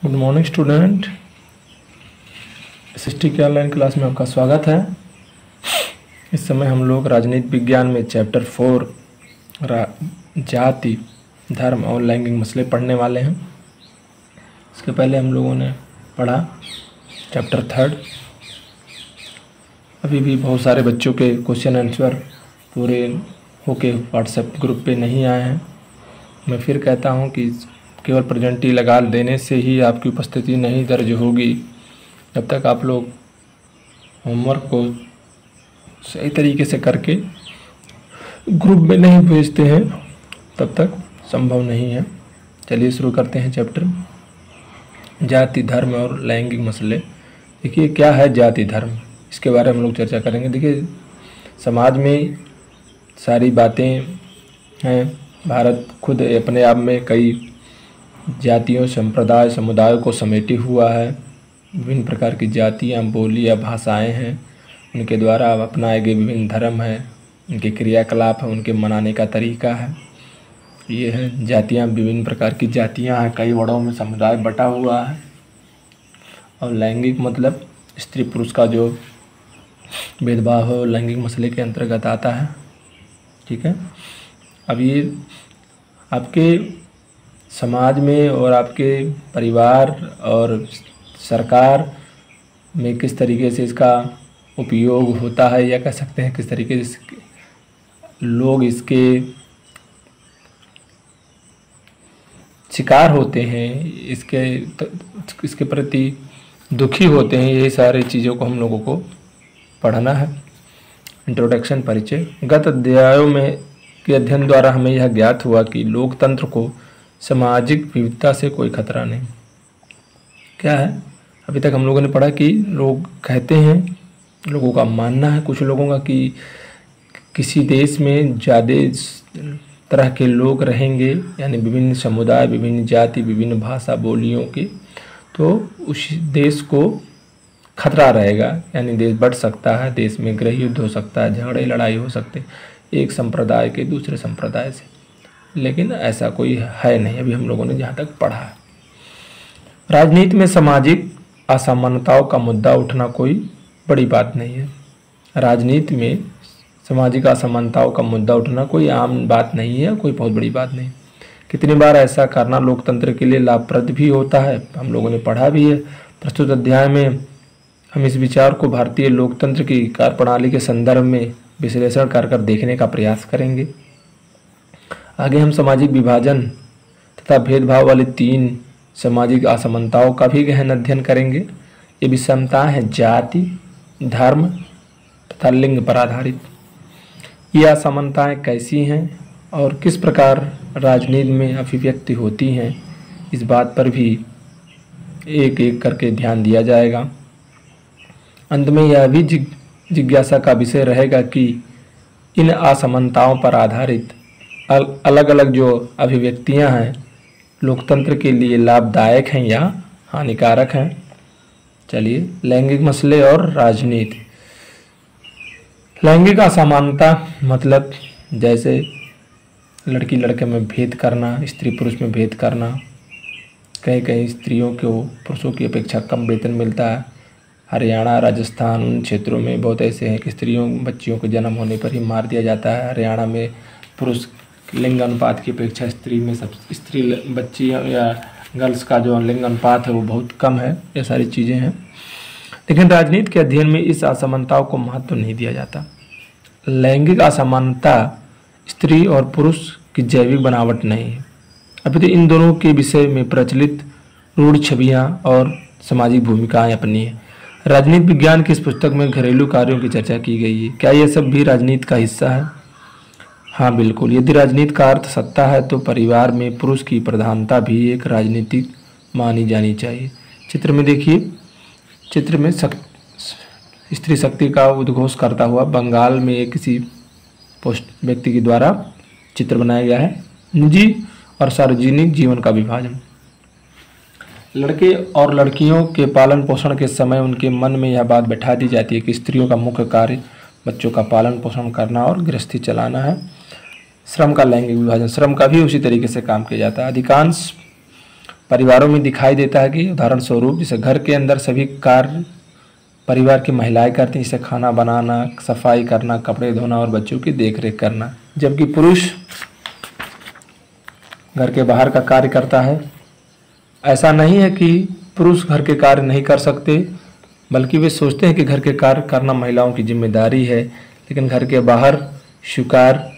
Good morning student. SST की online class में आपका स्वागत है। इस समय हम लोग राजनीति विज्ञान में चैप्टर 4 जाति धर्म और लैंगिक मसले पढ़ने वाले हैं। इसके पहले हम लोगों ने पढ़ा चैप्टर 3। अभी भी बहुत सारे बच्चों के क्वेश्चन आंसर पूरे होके व्हाट्सएप ग्रुप पे नहीं आए हैं। मैं फिर कहता हूं कि केवल प्रेजेंटी लगा देने से ही आपकी उपस्थिति नहीं दर्ज होगी। जब तक आप लोग होमवर्क को सही तरीके से करके ग्रुप में नहीं भेजते हैं तब तक संभव नहीं है। चलिए शुरू करते हैं चैप्टर जाति धर्म और लैंगिक मसले। देखिए क्या है जाति धर्म, इसके बारे में हम लोग चर्चा करेंगे। देखिए समाज में सारी बातें हैं। भारत खुद अपने आप में कई जातियों संप्रदाय समुदायों को समेटे हुआ है। विभिन्न प्रकार की जातियाँ बोलियाँ भाषाएं हैं, उनके द्वारा अपनाए गए विभिन्न धर्म हैं, उनके क्रियाकलाप हैं, उनके मनाने का तरीका है। ये है जातियाँ, विभिन्न प्रकार की जातियाँ हैं, कई वर्णों में समुदाय बटा हुआ है। और लैंगिक मतलब स्त्री पुरुष का जो भेदभाव है लैंगिक मसले के अंतर्गत आता है। ठीक है। अब ये आपके समाज में और आपके परिवार और सरकार में किस तरीके से इसका उपयोग होता है, या कह सकते हैं किस तरीके से लोग इसके शिकार होते हैं, इसके प्रति दुखी होते हैं। यही सारी चीज़ों को हम लोगों को पढ़ना है। इंट्रोडक्शन परिचय। गत अध्यायों में के अध्ययन द्वारा हमें यह ज्ञात हुआ कि लोकतंत्र को सामाजिक विविधता से कोई खतरा नहीं। क्या है, अभी तक हम लोगों ने पढ़ा कि लोग कहते हैं, लोगों का मानना है कुछ लोगों का कि किसी देश में ज़्यादा तरह के लोग रहेंगे, यानी विभिन्न समुदाय विभिन्न जाति विभिन्न भाषा बोलियों के, तो उस देश को खतरा रहेगा, यानी देश बढ़ सकता है, देश में गृह युद्ध हो सकता है, झगड़े लड़ाई हो सकते हैं एक संप्रदाय के दूसरे संप्रदाय से। लेकिन ऐसा कोई है नहीं, अभी हम लोगों ने जहाँ तक पढ़ा है। राजनीति में सामाजिक असमानताओं का मुद्दा उठना कोई बड़ी बात नहीं है। राजनीति में सामाजिक असमानताओं का मुद्दा उठना कोई आम बात नहीं है, कोई बहुत बड़ी बात नहीं। कितनी बार ऐसा करना लोकतंत्र के लिए लाभप्रद भी होता है, हम लोगों ने पढ़ा भी है। प्रस्तुत अध्याय में हम इस विचार को भारतीय लोकतंत्र की कार्यप्रणाली के संदर्भ में विश्लेषण कर देखने का प्रयास करेंगे। आगे हम सामाजिक विभाजन तथा भेदभाव वाली 3 सामाजिक असमानताओं का भी गहन अध्ययन करेंगे। ये विषमताएं हैं जाति धर्म तथा लिंग पर आधारित। ये असमानताएं कैसी हैं और किस प्रकार राजनीति में अभिव्यक्ति होती हैं, इस बात पर भी एक एक करके ध्यान दिया जाएगा। अंत में यह भी जिज्ञासा का विषय रहेगा कि इन असमानताओं पर आधारित अलग अलग जो अभिव्यक्तियां हैं लोकतंत्र के लिए लाभदायक हैं या हानिकारक हैं। चलिए, लैंगिक मसले और राजनीति। लैंगिक असमानता मतलब जैसे लड़की लड़के में भेद करना, स्त्री पुरुष में भेद करना। कहीं कहीं स्त्रियों को पुरुषों की अपेक्षा कम वेतन मिलता है। हरियाणा राजस्थान उन क्षेत्रों में बहुत ऐसे हैं कि स्त्रियों बच्चियों के जन्म होने पर ही मार दिया जाता है। हरियाणा में पुरुष लिंग अनुपात की अपेक्षा स्त्री में स्त्री बच्चियों या गर्ल्स का जो लिंग अनुपात है वो बहुत कम है। ये सारी चीज़ें हैं। लेकिन राजनीति के अध्ययन में इस असमानताओं को महत्व नहीं दिया जाता। लैंगिक असमानता स्त्री और पुरुष की जैविक बनावट नहीं है। अभी तो इन दोनों के विषय में प्रचलित रूढ़ छवियाँ और सामाजिक भूमिकाएँ अपनी है। राजनीति विज्ञान की इस पुस्तक में घरेलू कार्यों की चर्चा की गई है। क्या यह सब भी राजनीति का हिस्सा है? हाँ बिल्कुल। यदि राजनीति का अर्थ सत्ता है तो परिवार में पुरुष की प्रधानता भी एक राजनीतिक मानी जानी चाहिए। चित्र में देखिए, चित्र में स्त्री शक्ति का उद्घोष करता हुआ बंगाल में एक किसी व्यक्ति के द्वारा चित्र बनाया गया है। निजी और सार्वजनिक जीवन का विभाजन। लड़के और लड़कियों के पालन पोषण के समय उनके मन में यह बात बैठा दी जाती है कि स्त्रियों का मुख्य कार्य बच्चों का पालन पोषण करना और गृहस्थी चलाना है। श्रम का लैंगिक विभाजन। श्रम का भी उसी तरीके से काम किया जाता है। अधिकांश परिवारों में दिखाई देता है कि उदाहरण स्वरूप जैसे घर के अंदर सभी कार्य परिवार की महिलाएं करती हैं, जैसे खाना बनाना, सफाई करना, कपड़े धोना और बच्चों की देखरेख करना, जबकि पुरुष घर के बाहर का कार्य करता है। ऐसा नहीं है कि पुरुष घर के कार्य नहीं कर सकते, बल्कि वे सोचते हैं कि घर के कार्य करना महिलाओं की जिम्मेदारी है, लेकिन घर के बाहर स्वीकार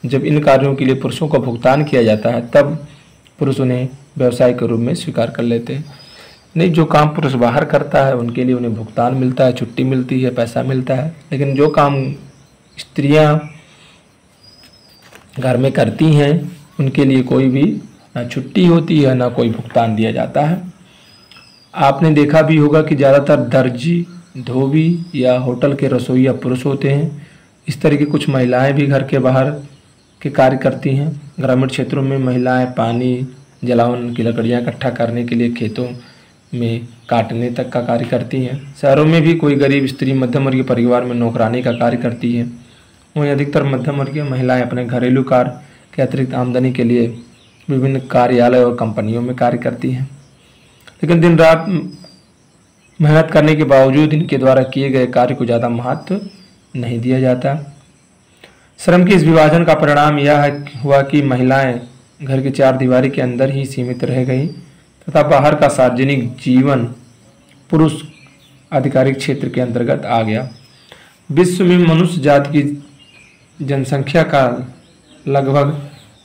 जब इन कार्यों के लिए पुरुषों को भुगतान किया जाता है तब पुरुष उन्हें व्यवसाय के रूप में स्वीकार कर लेते हैं। नहीं, जो काम पुरुष बाहर करता है उनके लिए उन्हें भुगतान मिलता है, छुट्टी मिलती है, पैसा मिलता है, लेकिन जो काम स्त्रियां घर में करती हैं उनके लिए कोई भी ना छुट्टी होती है ना कोई भुगतान दिया जाता है। आपने देखा भी होगा कि ज़्यादातर दर्जी, धोबी या होटल के रसोइया पुरुष होते हैं। इस तरह की कुछ महिलाएं भी घर के बाहर के कार्य करती हैं। ग्रामीण क्षेत्रों में महिलाएं पानी, जलावन की लकड़ियां इकट्ठा करने के लिए खेतों में काटने तक का कार्य करती हैं। शहरों में भी कोई गरीब स्त्री मध्यम वर्गीय परिवार में नौकरानी का कार्य करती है। वहीं अधिकतर मध्यम वर्गीय महिलाएं अपने घरेलू कार्य के अतिरिक्त आमदनी के लिए विभिन्न कार्यालय और कंपनियों में कार्य करती हैं, लेकिन दिन रात मेहनत करने के बावजूद इनके द्वारा किए गए कार्य को ज़्यादा महत्व नहीं दिया जाता। श्रम के इस विभाजन का परिणाम यह हुआ कि महिलाएं घर की चार दीवारी के अंदर ही सीमित रह गई तथा बाहर का सार्वजनिक जीवन पुरुष आधिकारिक क्षेत्र के अंतर्गत आ गया। विश्व में मनुष्य जाति की जनसंख्या का लगभग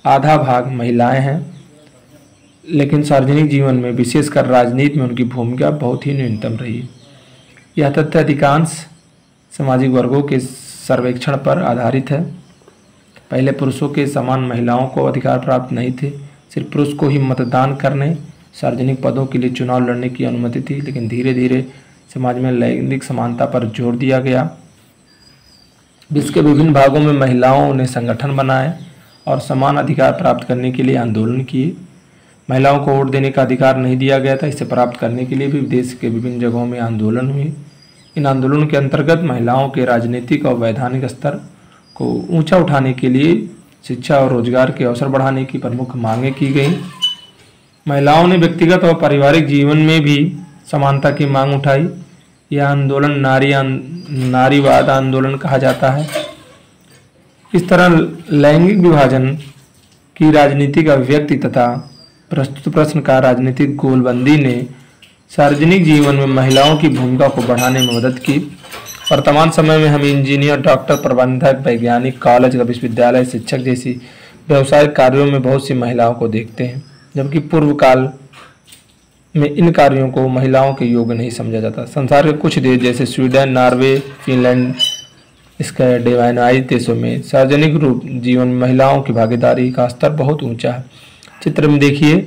आधा भाग महिलाएं हैं, लेकिन सार्वजनिक जीवन में विशेषकर राजनीति में उनकी भूमिका बहुत ही न्यूनतम रही। यह तथ्य अधिकांश सामाजिक वर्गों के सर्वेक्षण पर आधारित है। पहले पुरुषों के समान महिलाओं को अधिकार प्राप्त नहीं थे, सिर्फ पुरुष को ही मतदान करने, सार्वजनिक पदों के लिए चुनाव लड़ने की अनुमति थी, लेकिन धीरे धीरे समाज में लैंगिक समानता पर जोर दिया गया। विश्व के विभिन्न भागों में महिलाओं ने संगठन बनाए और समान अधिकार प्राप्त करने के लिए आंदोलन किए। महिलाओं को वोट देने का अधिकार नहीं दिया गया था, इसे प्राप्त करने के लिए भी देश के विभिन्न जगहों में आंदोलन हुए। इन आंदोलनों के अंतर्गत महिलाओं के राजनीतिक और वैधानिक स्तर को ऊंचा उठाने के लिए शिक्षा और रोजगार के अवसर बढ़ाने की प्रमुख मांगें की गई। महिलाओं ने व्यक्तिगत और पारिवारिक जीवन में भी समानता की मांग उठाई। यह आंदोलन नारीवाद आंदोलन कहा जाता है। इस तरह लैंगिक विभाजन की राजनीतिक अभिव्यक्ति तथा प्रस्तुत प्रश्न का राजनीतिक गोलबंदी ने सार्वजनिक जीवन में महिलाओं की भूमिका को बढ़ाने में मदद की। वर्तमान समय में हम इंजीनियर, डॉक्टर, प्रबंधक, वैज्ञानिक, कॉलेज, विश्वविद्यालय, शिक्षक जैसी व्यावसायिक कार्यों में बहुत सी महिलाओं को देखते हैं, जबकि पूर्व काल में इन कार्यों को महिलाओं के योग्य नहीं समझा जाता। संसार के कुछ देश जैसे स्वीडन, नॉर्वे, फिनलैंड, स्कैंडिनेवियाई देशों में सार्वजनिक रूप जीवन में महिलाओं की भागीदारी का स्तर बहुत ऊंचा है। चित्र में देखिए,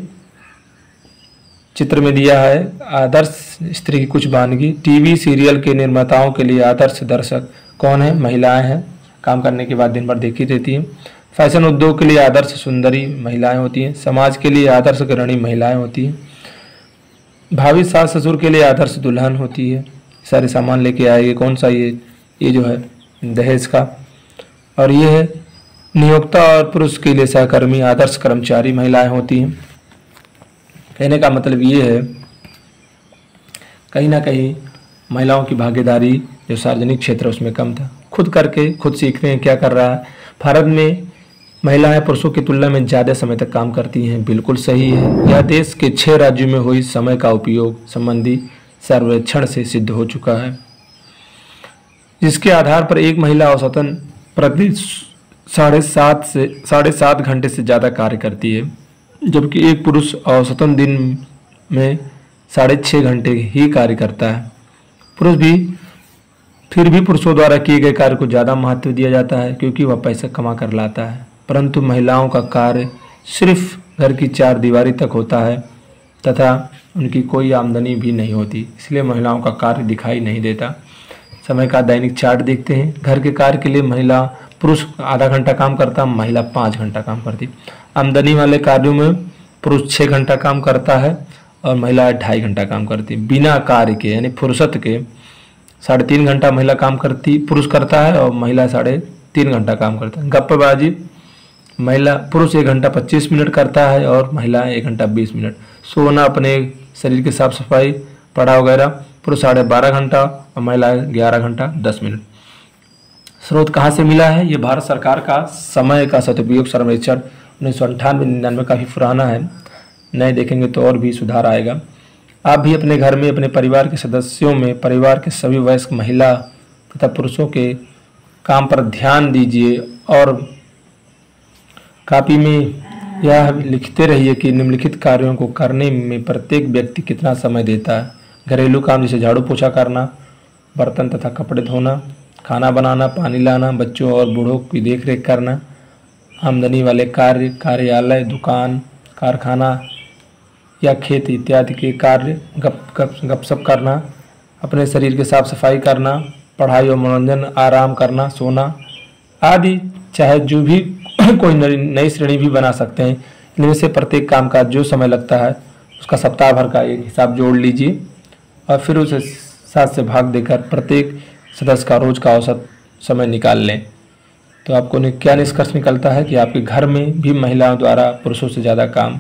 चित्र में दिया है आदर्श स्त्री की कुछ वानगी। टीवी सीरियल के निर्माताओं के लिए आदर्श दर्शक कौन है? महिलाएं हैं। काम करने के बाद दिन भर देखी रहती हैं। फैशन उद्योग के लिए आदर्श सुंदरी महिलाएं होती हैं। समाज के लिए आदर्श गृहिणी महिलाएं होती हैं। भावी सास ससुर के लिए आदर्श दुल्हन होती है। सारे सामान लेके आएगी। कौन सा? ये जो है दहेज का। और ये है नियोक्ता और पुरुष के लिए सहकर्मी आदर्श कर्मचारी महिलाएं होती हैं। कहने का मतलब ये है कहीं ना कहीं महिलाओं की भागीदारी जो सार्वजनिक क्षेत्र उसमें कम था। खुद करके खुद सीख रहे हैं क्या कर रहा है। भारत में महिलाएं पुरुषों की तुलना में ज़्यादा समय तक काम करती हैं, बिल्कुल सही है। यह देश के 6 राज्यों में हुई समय का उपयोग संबंधी सर्वेक्षण से सिद्ध हो चुका है, जिसके आधार पर एक महिला औसतन प्रति 7.5 घंटे से ज़्यादा कार्य करती है, जबकि एक पुरुष औसतन दिन में 6.5 घंटे ही कार्य करता है। फिर भी पुरुषों द्वारा किए गए कार्य को ज़्यादा महत्व दिया जाता है क्योंकि वह पैसा कमा कर लाता है, परंतु महिलाओं का कार्य सिर्फ घर की 4 दीवारी तक होता है तथा उनकी कोई आमदनी भी नहीं होती, इसलिए महिलाओं का कार्य दिखाई नहीं देता। समय का दैनिक चार्ट देखते हैं। घर के कार्य के लिए पुरुष आधा घंटा काम करता, महिला 5 घंटा काम करती। आमदनी वाले कार्यों में पुरुष 6 घंटा काम करता है और महिला 2.5 घंटा काम करती। बिना कार्य के यानी फुर्सत के 3.5 घंटा महिला काम करती, पुरुष करता है और महिला 3.5 घंटा काम करता है। गप्पबाजी पुरुष 1 घंटा 25 मिनट करता है और महिलाएं 1 घंटा 20 मिनट। सोना, अपने शरीर की साफ सफाई, पढ़ा वगैरह, पुरुष 12.5 घंटा और महिलाएं 11 घंटा 10 मिनट। स्रोत कहाँ से मिला है? ये भारत सरकार का समय का सदुपयोग सर्वेक्षण 1998-99 काफ़ी पुराना है। नए देखेंगे तो और भी सुधार आएगा। आप भी अपने घर में अपने परिवार के सदस्यों में परिवार के सभी वयस्क महिला तथा पुरुषों के काम पर ध्यान दीजिए और कॉपी में यह लिखते रहिए कि निम्नलिखित कार्यों को करने में प्रत्येक व्यक्ति कितना समय देता है। घरेलू काम जैसे झाड़ू पोछा करना, बर्तन तथा कपड़े धोना, खाना बनाना, पानी लाना, बच्चों और बूढ़ों की देखरेख करना, आमदनी वाले कार्य, कार्यालय, दुकान, कारखाना या खेत इत्यादि के कार्य, गपशप करना, अपने शरीर की साफ सफाई करना, पढ़ाई और मनोरंजन, आराम करना, सोना आदि, चाहे जो भी कोई नई श्रेणी भी बना सकते हैं। इनमें से प्रत्येक काम का जो समय लगता है उसका सप्ताह भर का एक हिसाब जोड़ लीजिए और फिर उसे 7 से भाग देकर प्रत्येक सदस्य का रोज का औसत समय निकाल लें। तो आपको क्या निष्कर्ष निकलता है कि आपके घर में भी महिलाओं द्वारा पुरुषों से ज़्यादा काम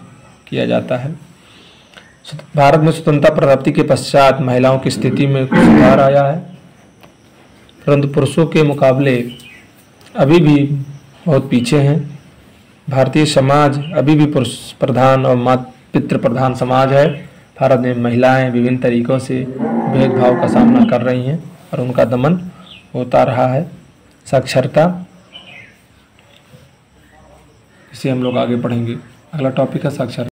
किया जाता है। भारत में स्वतंत्रता प्राप्ति के पश्चात महिलाओं की स्थिति में कुछ सुधार आया है, परंतु पुरुषों के मुकाबले अभी भी बहुत पीछे हैं। भारतीय समाज अभी भी पुरुष प्रधान और पितृ प्रधान समाज है। भारत में महिलाएं विभिन्न तरीकों से भेदभाव का सामना कर रही हैं और उनका दमन होता रहा है। साक्षरता, इसे हम लोग आगे पढ़ेंगे। अगला टॉपिक है साक्षरता।